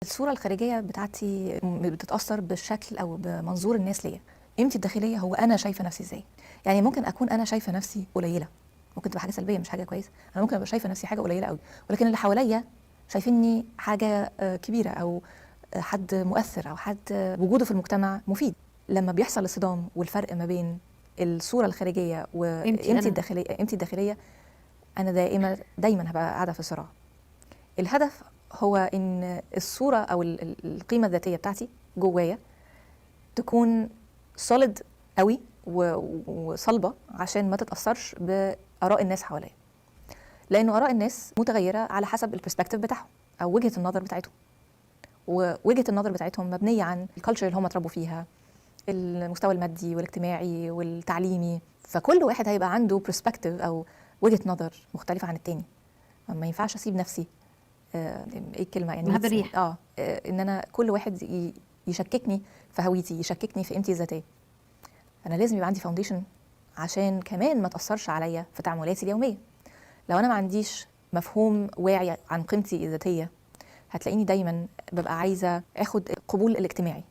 الصورة الخارجية بتاعتي بتتأثر بالشكل أو بمنظور الناس ليا. قيمتي الداخلية هو أنا شايفة نفسي إزاي. يعني ممكن أكون أنا شايفة نفسي قليلة، ممكن تبقى حاجة سلبية مش حاجة كويسة. أنا ممكن أبقى شايفة نفسي حاجة قليلة قوي، ولكن اللي حواليا شايفيني حاجة كبيرة، أو حد مؤثر، أو حد وجوده في المجتمع مفيد. لما بيحصل الصدام والفرق ما بين الصورة الخارجية وقيمتي الداخلية، أنا دايما هبقى قاعدة في صراع. الهدف هو ان الصورة او القيمة الذاتية بتاعتي جوايا تكون solid قوي وصلبة، عشان ما تتأثرش بآراء الناس حواليا، لأن آراء الناس متغيرة على حسب البرسبكتيف بتاعهم أو وجهة النظر بتاعتهم، ووجهة النظر بتاعتهم مبنية عن الكالتشر اللي هم اتربوا فيها، المستوى المادي والاجتماعي والتعليمي. فكل واحد هيبقى عنده برسبكتيف أو وجهة نظر مختلفة عن التاني. ما ينفعش أسيب نفسي ايه الكلمه يعني هذا الريح ان انا كل واحد يشككني في هويتي، يشككني في قيمتي الذاتيه. انا لازم يبقى عندي فاونديشن عشان كمان ما تاثرش عليا في تعاملاتي اليوميه. لو انا ما عنديش مفهوم واعي عن قيمتي الذاتيه، هتلاقيني دايما ببقى عايزه اخد القبول الاجتماعي،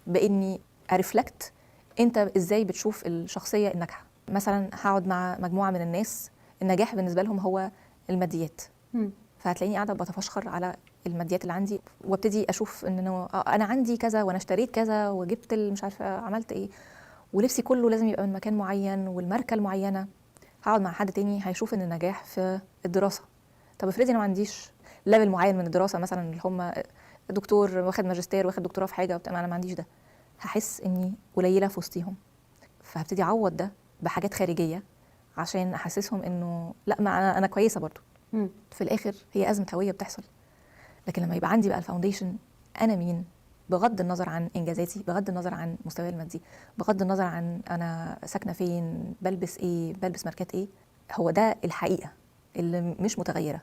باني ارفلكت انت ازاي بتشوف الشخصيه الناجحه. مثلا هقعد مع مجموعه من الناس النجاح بالنسبه لهم هو الماديات، فهتلاقيني قاعده بتفشخر على الماديات اللي عندي، وابتدي اشوف ان انا عندي كذا، وانا اشتريت كذا، وجبت مش عارفه عملت ايه، ولبسي كله لازم يبقى من مكان معين والماركه المعينه. هقعد مع حد تاني هيشوف ان النجاح في الدراسه. طب افرضي انا ما عنديش ليفل معين من الدراسه، مثلا اللي هم دكتور واخد ماجستير واخد دكتوراه في حاجه وبتاع، انا ما عنديش ده، هحس اني قليله في وسطيهم. فهبتدي اعوض ده بحاجات خارجيه عشان احسسهم انه لا، ما انا كويسه برضو. في الاخر هي ازمه هويه بتحصل. لكن لما يبقى عندي بقى الفاونديشن، انا مين، بغض النظر عن انجازاتي، بغض النظر عن مستواي المادي، بغض النظر عن انا ساكنه فين، بلبس ايه، بلبس ماركات ايه، هو ده الحقيقه اللي مش متغيره.